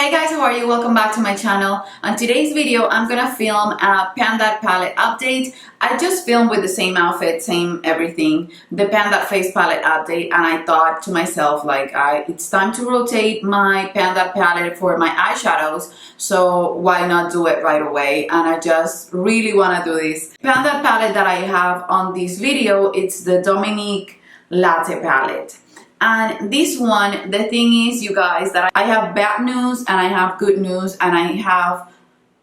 Hey guys, how are you? Welcome back to my channel. On today's video, I'm gonna film a Pan That palette update. I just filmed with the same outfit, same everything, the Pan That face palette update, and I thought to myself, like, it's time to rotate my Pan That palette for my eyeshadows, so why not do it right away? And I just really wanna do this. Pan That palette that I have on this video, it's the Dominique Latte palette. And this one, the thing is, you guys, that I have bad news and I have good news, and I have,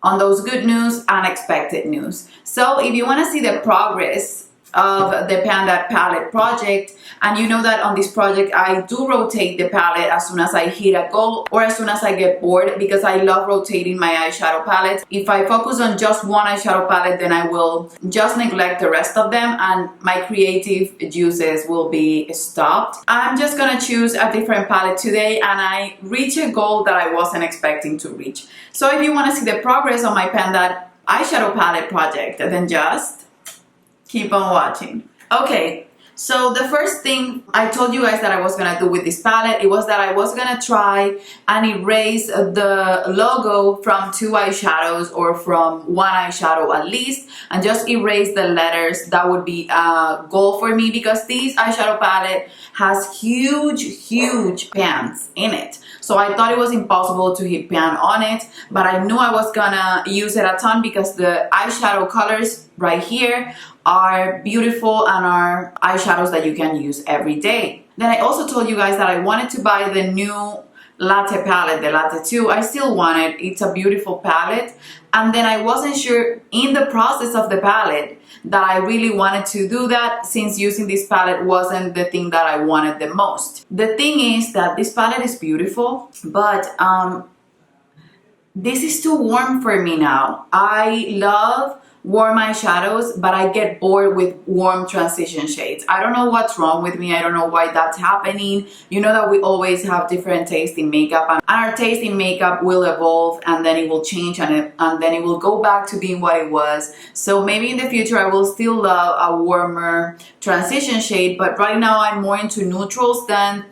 on those good news, unexpected news. So if you want to see the progress of the Pan That palette project, and you know that on this project I do rotate the palette as soon as I hit a goal or as soon as I get bored, because I love rotating my eyeshadow palettes. If I focus on just one eyeshadow palette, then I will just neglect the rest of them and my creative juices will be stopped. I'm just gonna choose a different palette today, and I reach a goal that I wasn't expecting to reach. So if you want to see the progress on my Pan That eyeshadow palette project, then just keep on watching. Okay, so the first thing I told you guys that I was gonna do with this palette, it was that I was gonna try and erase the logo from two eyeshadows or from one eyeshadow at least, and just erase the letters. That would be a goal for me, because this eyeshadow palette has huge pans in it. So I thought it was impossible to hit pan on it, but I knew I was gonna use it a ton because the eyeshadow colors right here are beautiful and are eyeshadows that you can use every day. Then I also told you guys that I wanted to buy the new Latte palette, the Latte 2. I still want it. It's a beautiful palette. And then I wasn't sure in the process of the palette that I really wanted to do that, since using this palette wasn't the thing that I wanted the most. The thing is that this palette is beautiful, but this is too warm for me now. I love warm eyeshadows, but I get bored with warm transition shades. I don't know what's wrong with me. I don't know why that's happening. You know that we always have different taste in makeup, and our taste in makeup will evolve, and then it will change, and then it will go back to being what it was. So maybe in the future I will still love a warmer transition shade, but right now I'm more into neutrals than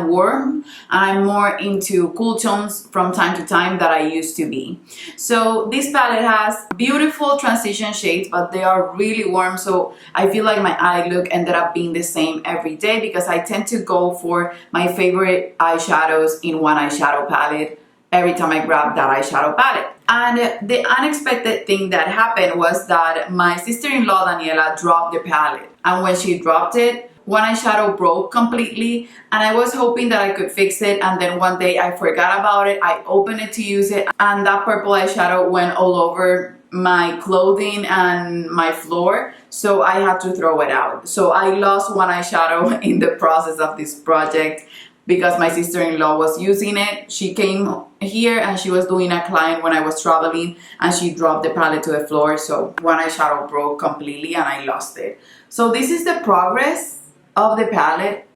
warm, and I'm more into cool tones from time to time that I used to be. So this palette has beautiful transition shades, but they are really warm, so I feel like my eye look ended up being the same every day, because I tend to go for my favorite eyeshadows in one eyeshadow palette every time I grab that eyeshadow palette. And the unexpected thing that happened was that my sister-in-law Daniela dropped the palette, and when she dropped it, one eyeshadow broke completely, and I was hoping that I could fix it, and then one day I forgot about it. I opened it to use it, and that purple eyeshadow went all over my clothing and my floor, so I had to throw it out. So I lost one eyeshadow in the process of this project because my sister-in-law was using it. She came here and she was doing a client when I was traveling, and she dropped the palette to the floor, so one eyeshadow broke completely and I lost it. So this is the progress of the palette.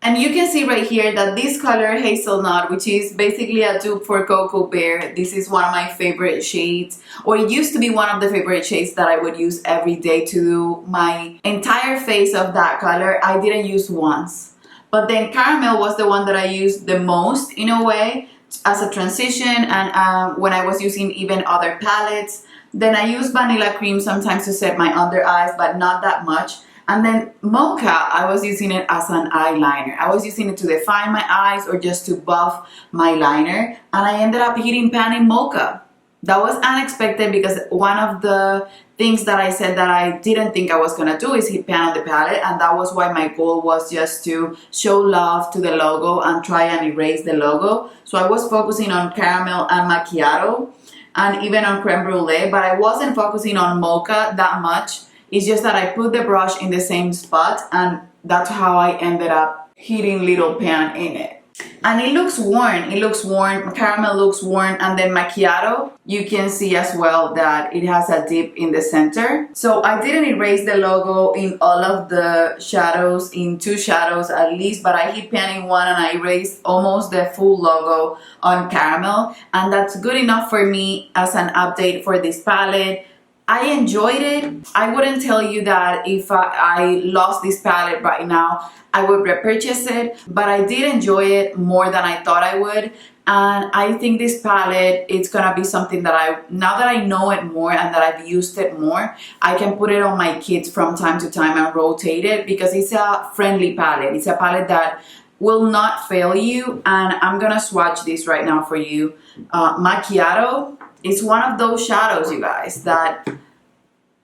And you can see right here that this color, Hazelnut, which is basically a dupe for Cocoa Bear, this is one of my favorite shades, or it used to be one of the favorite shades that I would use every day to do my entire face of that color. I didn't use once. But then Caramel was the one that I used the most, in a way, as a transition, and when I was using even other palettes. Then I use Vanilla Cream sometimes to set my under eyes, but not that much. And then Mocha, I was using it as an eyeliner. I was using it to define my eyes or just to buff my liner, and I ended up hitting pan in Mocha. That was unexpected, because one of the things that I said that I didn't think I was gonna do is hit pan on the palette, and that was why my goal was just to show love to the logo and try and erase the logo. So I was focusing on Caramel and Macchiato, and even on Creme Brulee, but I wasn't focusing on Mocha that much. It's just that I put the brush in the same spot, and that's how I ended up hitting little pan in it. And it looks worn. It looks worn. Caramel looks worn, and then Macchiato, you can see as well that it has a dip in the center. So I didn't erase the logo in all of the shadows, in two shadows at least, but I hit pan in one, and I erased almost the full logo on Caramel, and that's good enough for me as an update for this palette. I enjoyed it. I wouldn't tell you that if I lost this palette right now, I would repurchase it, but I did enjoy it more than I thought I would. And I think this palette, it's gonna be something that now that I know it more and that I've used it more, I can put it on my kids from time to time and rotate it, because it's a friendly palette. It's a palette that will not fail you. And I'm gonna swatch this right now for you. Macchiato is one of those shadows, you guys, that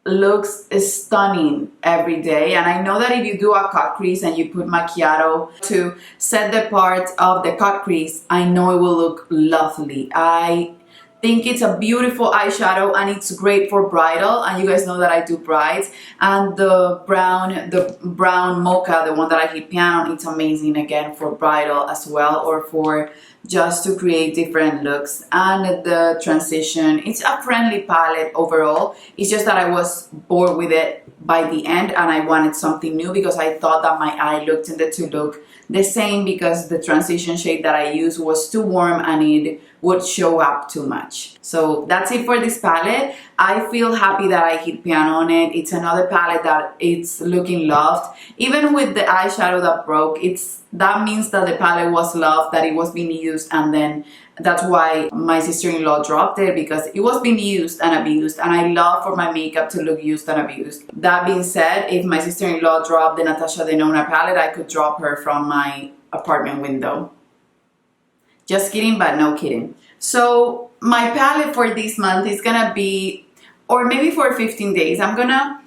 looks stunning every day. And I know that if you do a cut crease and you put macchiato to set the part of the cut crease, I know it will look lovely. I think it's a beautiful eyeshadow, and it's great for bridal. And you guys know that I do brides, and the brown mocha, the one that I hit pan on, it's amazing again for bridal as well, or for just to create different looks. And the transition, it's a friendly palette overall. It's just that I was bored with it by the end, and I wanted something new because I thought that my eye tended to look the same, because the transition shade that I used was too warm and it would show up too much. So that's it for this palette. I feel happy that I hit pan on it. It's another palette that it's looking loved. Even with the eyeshadow that broke, that means that the palette was loved, that it was being used, and then that's why my sister-in-law dropped it, because it was being used and abused, and I love for my makeup to look used and abused. That being said, if my sister-in-law dropped the Natasha Denona palette, I could drop her from my apartment window. Just kidding, but no kidding. So my palette for this month is gonna be, or maybe for 15 days, I'm gonna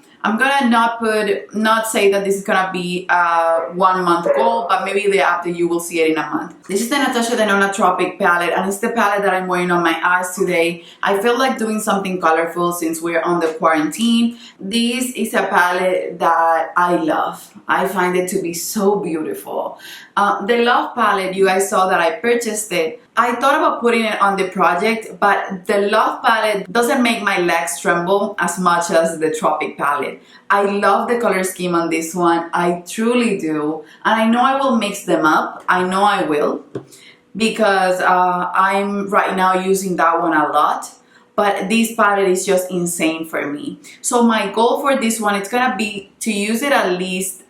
not say that this is gonna be a 1 month goal, but maybe after you will see it in a month. This is the Natasha Denona Tropic palette, and it's the palette that I'm wearing on my eyes today. I feel like doing something colorful since we're on the quarantine. This is a palette that I love. I find it to be so beautiful. The Love palette, you guys saw that I purchased it. I thought about putting it on the project, but the Love palette doesn't make my legs tremble as much as the Tropic palette. I love the color scheme on this one. I truly do. And I know I will mix them up. I know I will, because I'm right now using that one a lot. But this palette is just insane for me. So my goal for this one, it's gonna be to use it at least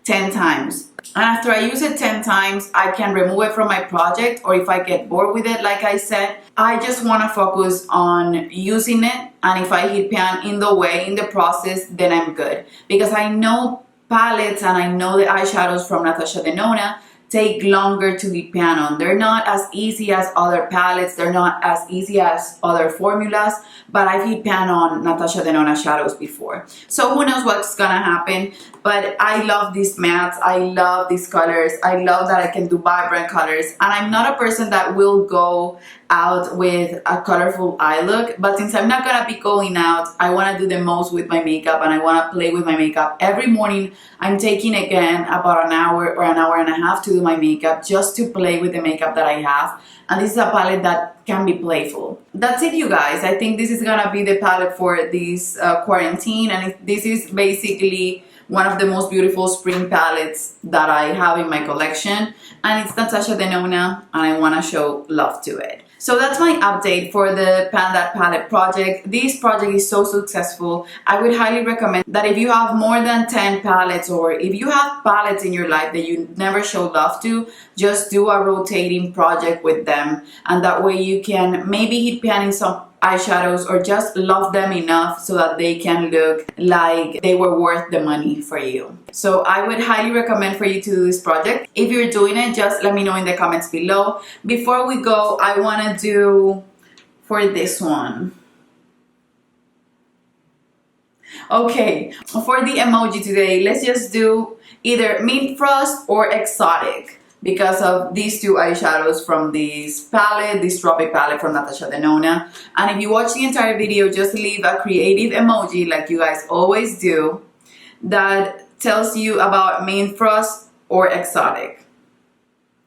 10 times. And after I use it 10 times, I can remove it from my project, or if I get bored with it, like I said, I just want to focus on using it. And if I hit pan in the process, then I'm good. Because I know palettes and I know the eyeshadows from Natasha Denona take longer to hit pan on. They're not as easy as other palettes. They're not as easy as other formulas, but I've hit pan on Natasha Denona shadows before. So who knows what's gonna happen, but I love these mattes. I love these colors. I love that I can do vibrant colors. And I'm not a person that will go out with a colorful eye look, but since I'm not gonna be going out, I wanna do the most with my makeup, and I wanna play with my makeup. Every morning, I'm taking again about an hour or an hour and a half to do my makeup, just to play with the makeup that I have. And this is a palette that can be playful. That's it, you guys. I think this is gonna be the palette for this quarantine, and this is basically one of the most beautiful spring palettes that I have in my collection, and it's Natasha Denona, and I want to show love to it. So that's my update for the Pan That Palette project. This project is so successful. I would highly recommend that if you have more than 10 palettes, or if you have palettes in your life that you never show love to, just do a rotating project with them, and that way you can maybe hit pan in some eyeshadows, or just love them enough so that they can look like they were worth the money for you. So I would highly recommend for you to do this project. If you're doing it, just let me know in the comments below. Before we go, I want to do for this one. Okay, for the emoji today, let's just do either Mint Frost or Exotic, because of these two eyeshadows from this palette, this Tropic palette from Natasha Denona. And if you watch the entire video, just leave a creative emoji like you guys always do that tells you about Mint Frost or Exotic.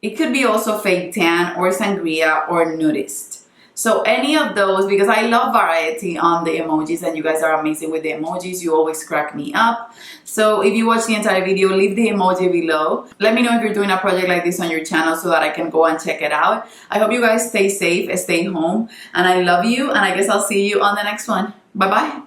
It could be also Fake Tan or Sangria or Nudist. So any of those, because I love variety on the emojis, and you guys are amazing with the emojis. You always crack me up. So if you watch the entire video, leave the emoji below. Let me know if you're doing a project like this on your channel so that I can go and check it out. I hope you guys stay safe, stay home, and I love you, and I guess I'll see you on the next one. Bye bye.